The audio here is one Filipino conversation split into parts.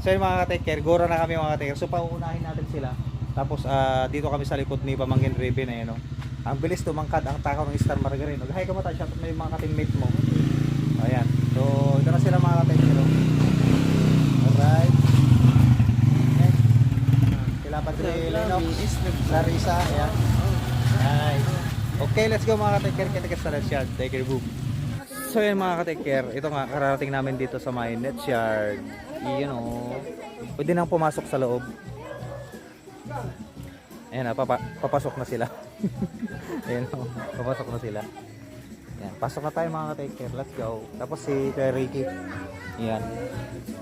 So yun mga ka-take care, gora na kami mga ka-take care. So pauunahin natin sila. Tapos dito kami sa likod ni Pamangkin Raven eh, no? Ang bilis tumangkad ang takaw ng Star Margarine. Hi ka mata, shout out mo yung mga ka-teammate mo. Ayan. So ito na sila mga ka-take care. Alright. Okay. Sila Padre Lennox, Larissa, ayan. Nice. Okay, let's go mga ka-take care. Kita-kita sa Let's Yard. Take care, boom. So yun mga ka-take care, ito nga kararating namin dito sa my Let's Yard. You know, pwede nang pumasok sa loob. Ayan na, papasok na sila. Ayan o, papasok na sila. Ayan, pasok na tayo mga ka-take care, let's go. Tapos si Kuya Ricky, ayan,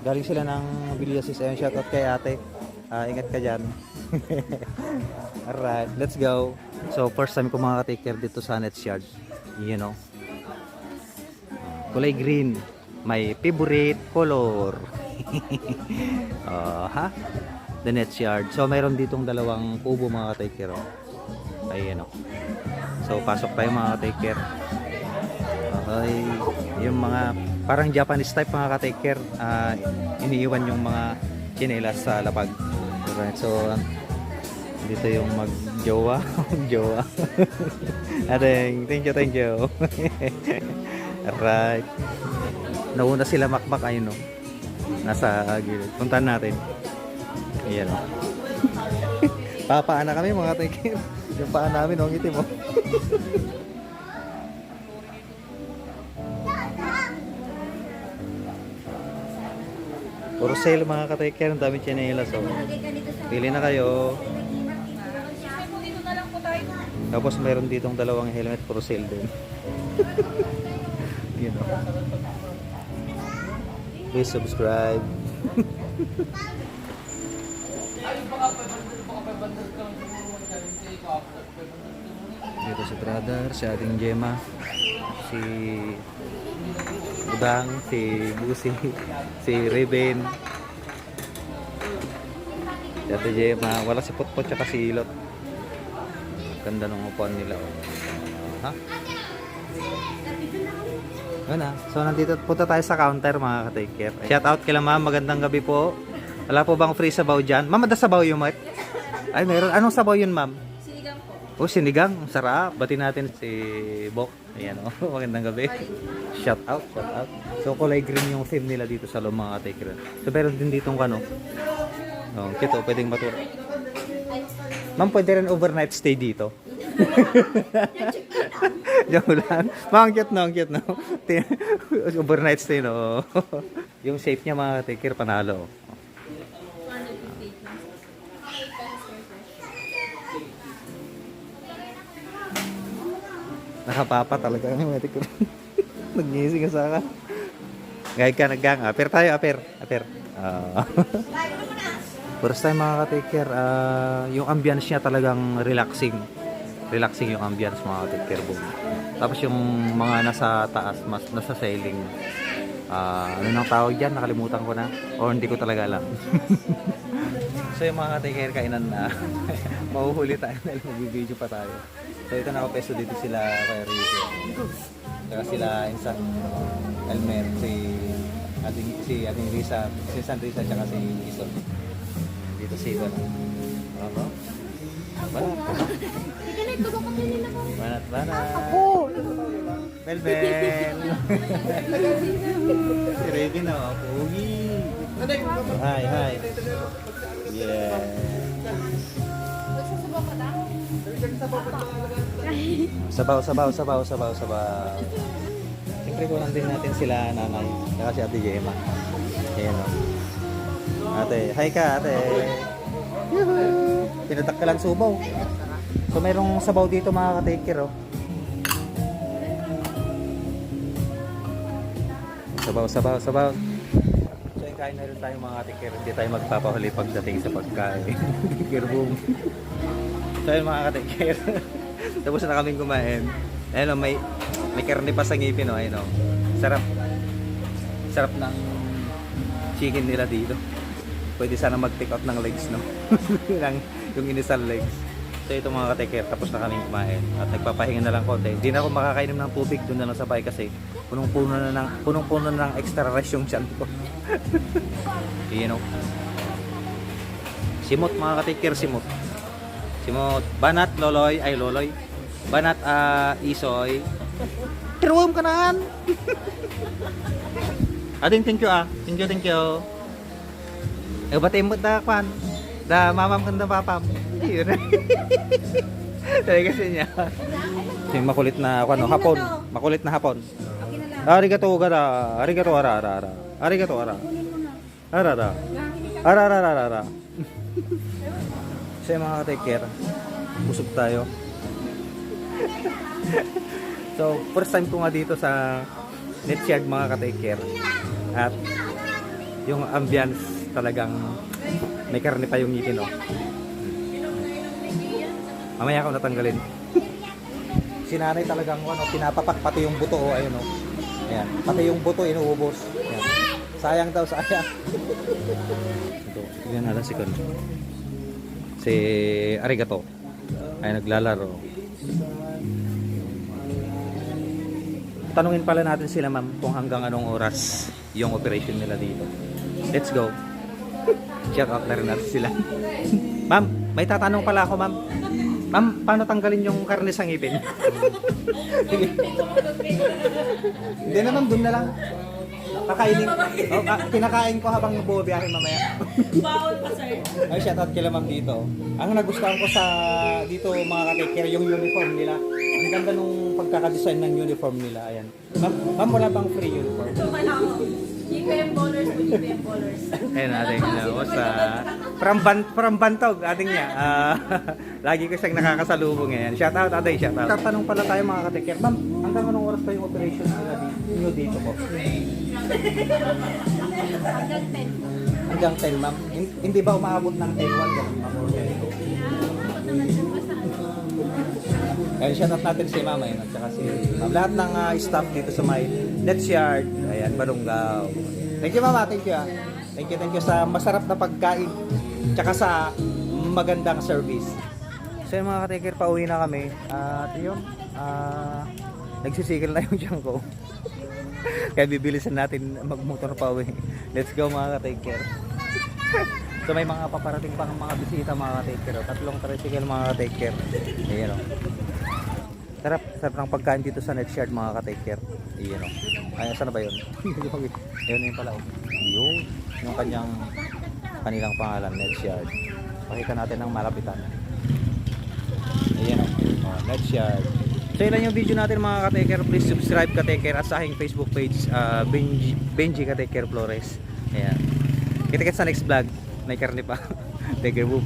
galing sila ng Villasis. Ayan, shoutout kay ate, ingat ka dyan. Alright, let's go. So first time ko mga ka-take care dito sa Let's Yard. You know, kulay green, my favorite color. Ha? The Let's Yard. So mayroon ditong dalawang kubo mga ka-take care. Ayan o. So pasok tayo mga ka-take care. Okay. Yung mga parang Japanese type mga ka-take care, iniiwan yung mga chinelas sa lapag. Alright, so dito yung mag-jowa. Jowa. Adeng, thank you. Alright. Nauna sila makmak, ayun o. Nasa gilid. Puntahan natin. Ayan o. Papaan na kami mga take. Yung paan namin o, ngiti mo. Puro sale mga ka-take care. Ang dami chinelas o. Pili na kayo. Tapos mayroon ditong dalawang helmet. Puro sale din. You know. Please subscribe. Dito si brother, si ating Gemma, si Udang, si Busi, si Raven, si ate Gemma. Wala si Putpot tsaka si Ilot. Ganda ng upuan nila. Ha? Ano? So nandito punta tayo sa counter mga ka-take care. Shout out kila ma'am, magandang gabi po. Wala po bang free sabaw dyan? Ma'am, ada sabaw yung mat? Ay meron. Anong sabaw yun ma'am? Sinigang po. Oh, sinigang. Sarap. Bati natin si Bok. Ayan o. Oh. Magandang gabi. Shout out. So kulay green yung theme nila dito sa loob mga ka-take care. So meron din ditong kano. Oh, kito, pwedeng matura. Ma'am, pwede rin overnight stay dito. Diyan lang. Ang cute no. Overnight stay no. Yung shape niya mga take care, panalo. Nakapapa talaga kami mga take care. Nagnising ka sa akin. Gayag ka naggang. Aper tayo, aper. First time mga ka-take care, yung ambience niya talagang relaxing yung ambience mga ka-take care boom. Tapos yung mga nasa taas, nasa sailing, ano nang tawag dyan, nakalimutan ko na o hindi ko talaga alam. So yung mga ka-take care, kainan na mahuhuli tayo dahil mag-video pa tayo. So ito nakapesto dito sila kay Ricky, saka sila Insan Elmer, si ating Risa, si San Risa tsaka si Ison. Dito si Ivan. Banat. Ako! Bel. Si Reggie na, pogi. Hi. Yeah. Sabaw. Siyempre kulang din natin sila nanay. Saka si Ate Gemma. Ayan o. Ate, hi ka ate. Yuhu! Pinatak ka lang subaw. So mayroong sabaw dito mga ka-take care oh. Sabaw. So yung kain na rin tayo mga ka-take care. Hindi tayo magpapahuli pagdating sa pagkain. Care boom. So yun mga ka-take care. Tapos na kaming kumain. Ayun o, may karne pa sa ngipin o. Ayun o. Sarap ng chicken nila dito. Pwede sana mag-take out ng legs, no? yung inisal legs. So ito mga ka-take care, tapos na kaming kumain. At nagpapahinga na lang konti. Hindi na ako makakainom ng tubig, doon na lang sa bahay kasi punong-puno na ng extra rice yung tiyan ko. You know. Simot mga ka-take-care, simot. Simot. Banat, loloy. Ay, loloy. Banat, isoy. Tiruwam ka nahan. Ading, thank you Thank you, thank you. Batay mo da, kwan. Da, mamam kanda papam. Ayun. Dahil kasi niya. Yung makulit na, ano, hapon. Makulit na hapon. Arigato, gara. Arigato, ara, ara, ara. Arigato, ara. Ara, ara. Ara, ara, ara, ara. Kasi mga ka-take care, busog tayo. So, first time ko nga dito sa Netsyard mga ka-take care. At yung ambience talagang may karne pa yung ngipin, no? Mamaya ako natanggalin. Si nanay talagang ano, pinapapak pati yung buto, ayun, no? Ayan, pati yung buto inuubos. Ayan. Sayang daw, sayang. Ito, yan na lang si Arigato ay naglalaro. Tanungin pala natin sila, ma'am, kung hanggang anong oras yung operation nila dito. Let's go. Shout out na rin natin sila. Ma'am, may tatanong pala ako, ma'am. Ma'am, paano tanggalin yung karne sa ngipin? Hindi na, ma'am, dun na lang. Kakainin. Oh, kinakain ko habang bubiyahe mamaya. Bawal pa, sir. Ay, shoutout kila ma'am dito. Ang nagustuhan ko sa dito mga ka-take care, yung uniform nila. Ang ganda nung pagkakadesign ng uniform nila. Ayan. Ma'am, wala bang free uniform? Ito man ako. GPM bowlers po, GPM bowlers. Ayun, ating sa from Bantog, ating niya. Lagi ko siyang nakakasalubong ngayon. Shoutout, ating shoutout. Tatanong pala tayo mga ka-take care. Ma'am, hanggang anong oras pa yung operation nila dito po? Hanggang 10. Hanggang 10, ma'am. Hindi ba umaabot ng 10-1 ganun, ma'am? Ayun, shoutout natin si mama yun at saka si ma'am. Lahat ng staff dito sa may Netsyard. Ayan, Balungaw. Thank you, mama. Thank you. Thank you sa masarap na pagkain tsaka sa magandang service. So yung mga ka-take care, pauwi na kami. At yun, nagsisikil na yung tiyan ko. Kaya bibilisan natin magmotor pa uwi. Let's go mga ka-take care. So may mga paparating pang mga bisita mga ka-take care. Tatlong tricycle mga ka-take care. Ayan o. Sarap ng pagkain dito sa Netsyard mga ka-take care. Ayan o. Ay, saan na ba yun? Ayun yun pala o. Yun. Yung kanilang pangalan, Netsyard. Pakita natin ng malapitan. Ayan o. Netsyard. So yun lang yung video natin mga ka-take care. Please subscribe ka-take care at sa aking Facebook page, Benji ka-take care Flores. Ayan. Kita-kits sa next vlog. May karne pa. Take care, boom.